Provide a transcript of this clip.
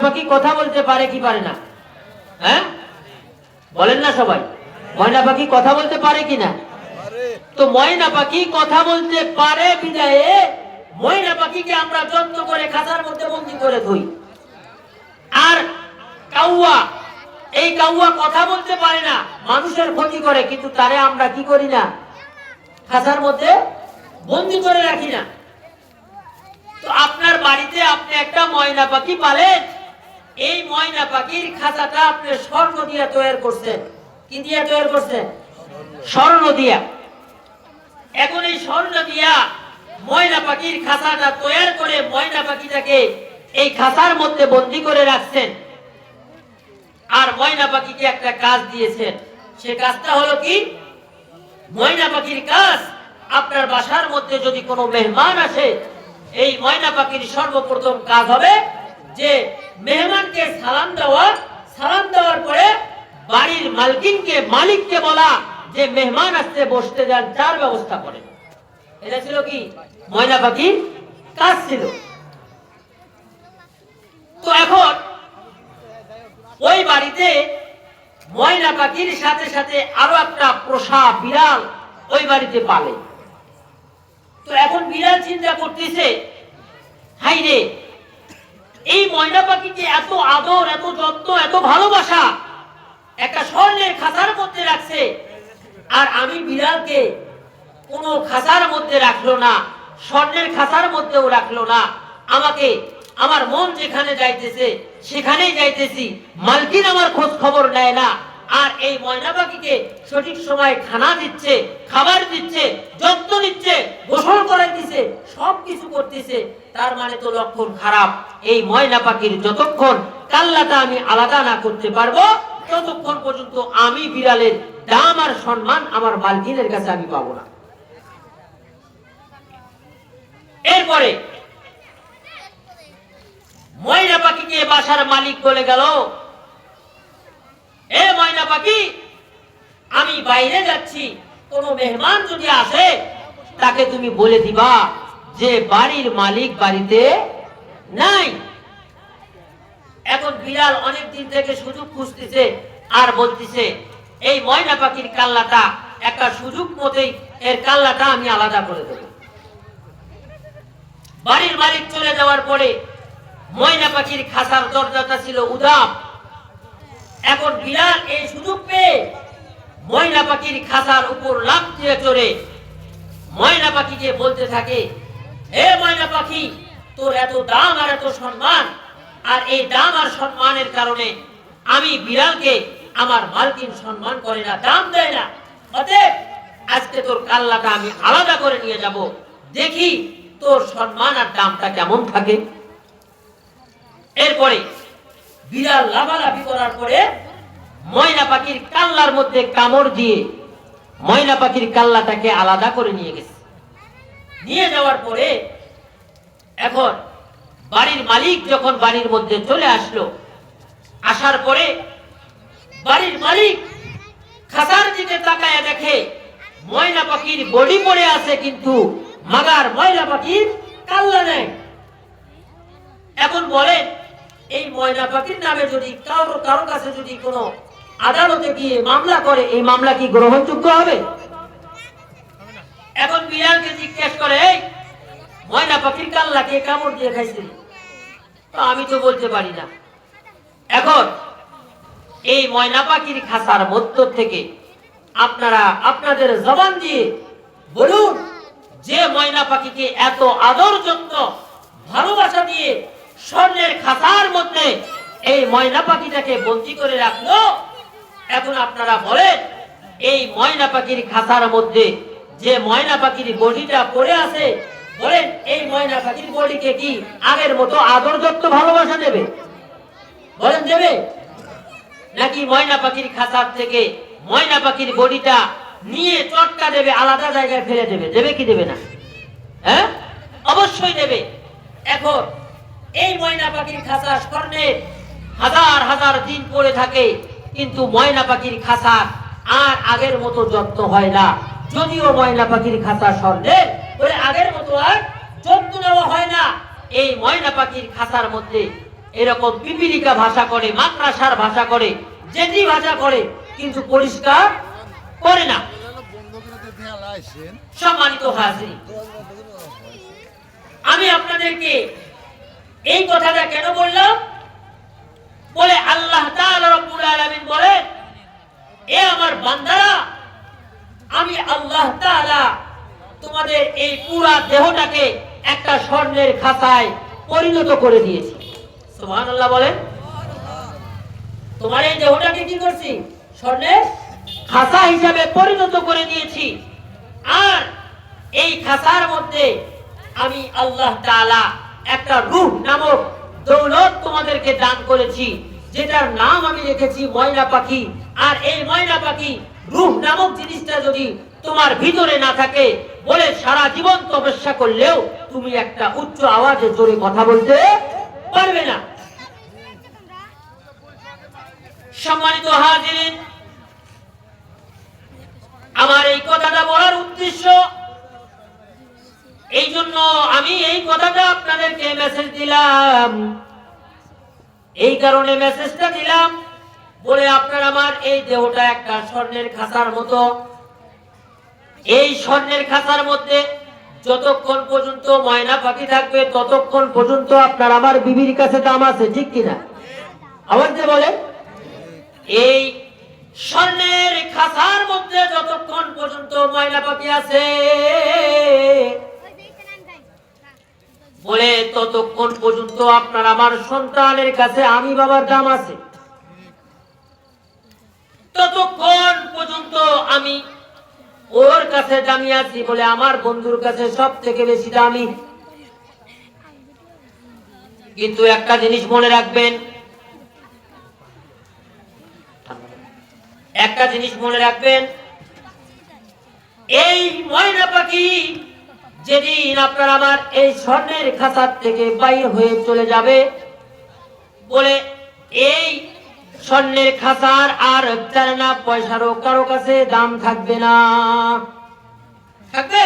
পাখি কথা বলতে পারে কি পারে না? হ্যাঁ বলেন না সবাই, ময়না পাখি কথা বলতে পারে কি না? তো ময়না পাখি কথা বলতে পারে বিদায়ে ময়না পাখিকে আমরা যত্ন করে খাঁচার মধ্যে বন্দি করে ধুই। আর কাউয়া, এই কাউয়া কথা বলতে পারে না, মানুষের ক্ষতি করে, কিন্তু তারে আমরা কি করি না, খাঁচার মধ্যে বন্দি করে রাখি না। তো আপনার বাড়িতে আপনি একটা ময়না পাখি পালেন, এই ময়না পাখির খাঁচাটা আপনি স্বর্ণ দিয়ে তৈরি করছেন। কি দিয়ে তৈরি করছেন? স্বর্ণ দিয়া। এখন এই স্বর্ণ দিয়া ময়না পাখির খাঁচাটা তৈরি করে ময়না পাখিটাকে এই খাঁচার মধ্যে বন্দি করে রাখছেন। আর ময়না পাখিকে একটা কাজ দিয়েছেন, সে কাজটা হলো কি, ময়না পাখির কাজ, আপনার বাসার মধ্যে যদি কোনো মেহমান আসে, এই ময়না পাখির সর্বপ্রথম কাজ হবে যে মেহমানকে সালাম দেওয়া, সালাম দেওয়ার পরে বাড়ির মালকিনকে, মালিককে বলা যে মেহমান আসতে, বসতে যান, চার ব্যবস্থা করেন। এটা ছিল কি ময়না পাখির কাজ ছিল। তো এখন ওই বাড়িতে ময়না পাখির সাথে সাথে আরো একটা পোষা বিড়াল ওই বাড়িতে পালে। তো এখন বিড়াল চিন্তা করতেছে, হাই রে, এই ময়না পাখিকে এত আদর, এত যত্ন, এত ভালোবাসা একটা স্বর্ণের খাঁচার মধ্যে রাখছে, আর আমি বিড়ালকে কোনো খাঁচার মধ্যে রাখলো না, স্বর্ণের খাঁচার মধ্যেও রাখলো না, আমাকে আমার মন যেখানে যাইতেছে সেখানেই যাইতেছি, মালকিন আমার খোঁজ খবর নেয় না, আর এই ময়না পাখিকে সঠিক সময় খানা দিচ্ছে, খাবার দিচ্ছে, যত্ন নিচ্ছে, গোসল করাইতেছে, সবকিছু করতেছে, তার মানে তো লক্ষণ খারাপ। এই ময়না পাখির যতক্ষণ কাল্লাটা আমি আলাদা না করতে পারবো, ততক্ষণ পর্যন্ত আমি বিড়ালের দাম আর সম্মান আমার মালকিনের কাছে আমি পাবো না। এরপরে ময়না পাখিকে বাসার মালিক বলে গেল, এ ময়না পাখি, আমি বাইরে যাচ্ছি, কোন মেহমান যদি আসে তাকে তুমি বলে দিবা যে বাড়ির মালিক বাড়িতে নাই। এখন বিড়াল অনেক দিন থেকে সুযোগ খুঁজতেছে আর বলতেছে, এই ময়না পাখির কাল্লাটা একটা সুযোগ মতেই এর কাল্লাটা আমি আলাদা করে দেব। বাড়ির মালিক চলে যাওয়ার পরে ময়না পাখির খাঁচার দরজাটা ছিল উদাম। এখন বিড়াল এই সুযোগ পেয়ে ময়না পাখির খাঁচার উপর লাফ দিয়ে চড়ে ময়না পাখিকে বলতে থাকে, হে ময়না পাখি, তোর এত দাম আর এত সম্মান, আর এই দাম আর সম্মানের কারণে আমি বিড়ালকে আমার মালকিন সম্মান করে না, দাম দেয় না, অতএব আজকে তোর কাল্লাটা আমি আলাদা করে নিয়ে যাব, দেখি তোর সম্মান আর দামটা কেমন থাকে। এরপরে বিড়াল লাফালাফি করার পরে ময়না পাখির কাল্লার মধ্যে কামড় দিয়ে ময়না পাখির কাল্লাটাকে আলাদা করে নিয়ে গেছে। নিয়ে যাওয়ার পরে এখন বাড়ির মালিক যখন বাড়ির মধ্যে চলে আসলো, আসার পরে বাড়ির মালিক খাঁচার দিকে তাকায় দেখে ময়না পাখির বডি পড়ে আছে, কিন্তু মাগার ময়না পাখির কাল্লা নেই। এখন বলে, এই ময়না পাখির নামে যদি কারো কাছে যদি কোনো আদালতে গিয়ে মামলা করে, এই মামলা কি গ্রহণযোগ্য হবে? এখন বিড়ালকে জিজ্ঞেস করে, এই ময়না পাখির কাল্লা কে কামড় দিয়ে খাইছিল? তো আমি তো বলতে পারি না। এখন এই ময়না পাখির খাঁচার মধ্য থেকে আপনারা আপনাদের জবান দিয়ে বলুন, যে ময়না পাখিকে এত আদর যত্ন ভালোবাসা দিয়ে স্বর্ণের খাঁচার মধ্যে এই ময়না পাখিটাকে বন্দী করে রাখলো, এখন আপনারা বলেন, এই ময়না পাখির খাঁচার মধ্যে যে ময়না পাখির বডিটা পড়ে আছে, বলেন এই ময়না পাখির বডিকে কি আগের মতো আদর যত্ন ভালোবাসা দেবে? বলেন দেবে? নাকি ময়না পাখির খাঁচার থেকে ময়না পাখির বডিটা নিয়ে চটকা দেবে, আলাদা জায়গায় ফেলে দেবে? দেবে কি দেবে না? হ্যাঁ, অবশ্যই দেবে। এখন এই ময়না পাখির খাঁচা স্বর্ণের হাজার হাজার দিন পড়ে থাকে, কিন্তু ময়না পাখির খাঁচা আর আগের মতো যত্ন হয় না। যদিও ময়না পাখির খাঁচা স্বর্ণের, বলে আগের মতো আর যত্ন নেওয়া হয় না। এই ময়না পাখির খাঁচার মধ্যে এরকম পিপিলিকা ভাষা করে, মাকড়াসার ভাষা করে, জেটি ভাষা করে, কিন্তু পরিষ্কার করে না। সম্মানিত হাজির, আমি আপনাদেরকে এই কথাটা কেন বললাম? বলে আল্লাহ তাআলা রব্বুল আলামিন বলেন, এ আমার বান্দারা, আমি আল্লাহ তাআলা তোমাদের এই পুরা দেহটাকে একটা স্বর্ণের খাতায় পরিণত করে দিয়েছি। সুবহানাল্লাহ বলেন। তোমার এই দেহটাকে কি করছি? স্বর্ণের খাতা হিসাবে পরিণত করে দিয়েছি। আর এই খাতার মধ্যে আমি আল্লাহ তাআলা একটা রূহ নামক দৌলত তোমাদেরকে দান করেছি, যেটার নাম আমি রেখেছি ময়না পাখি। আর এই ময়না পাখি রূহ নামক জিনিসটা যদি তোমার ভিতরে না থাকে, বলে সারা জীবন তপস্যা করলেও তুমি একটা উচ্চ আওয়াজে জোরে কথা বলতে পারবে না। সম্মানিত হাজিরিন, আমার এই কথাটা বলার উদ্দেশ্য এই জন্য, আমি এই কথাটা আপনাদেরকে মেসেজ দিলাম, এই কারণে মেসেজটা দিলাম, বলে আপনার আমার এই দেহটা একটা স্বর্ণের খাতার মতো। এই স্বর্ণের খাতার মধ্যে যতক্ষণ পর্যন্ত ময়না পাখি থাকবে, ততক্ষণ পর্যন্ত আপনার আমার বিবির কাছে দাম আছে, ঠিক কিনা? আওয়াজ দিয়ে বলেন। এই স্বর্ণের খাতার মধ্যে যতক্ষণ পর্যন্ত ময়না পাখি আছে, বলে ততক্ষণ পর্যন্ত আপনার আমার সন্তানের কাছে আমি বাবার দাম আছে। ততক্ষণ পর্যন্ত আমি ওর কাছে দামি আছি, বলে আমার বন্ধুর কাছে সব থেকে বেশি দামি। কিন্তু একটা জিনিস মনে রাখবেন, একটা জিনিস মনে রাখবেন, এই ময়না পাখি যেদিন আপনার আমার এই স্বর্ণের খাতার থেকে বাইর হয়ে চলে যাবে, বলে এই স্বর্ণের খাতার আর চার না পয়সারও কারো কাছে দাম থাকবে না। থাকবে?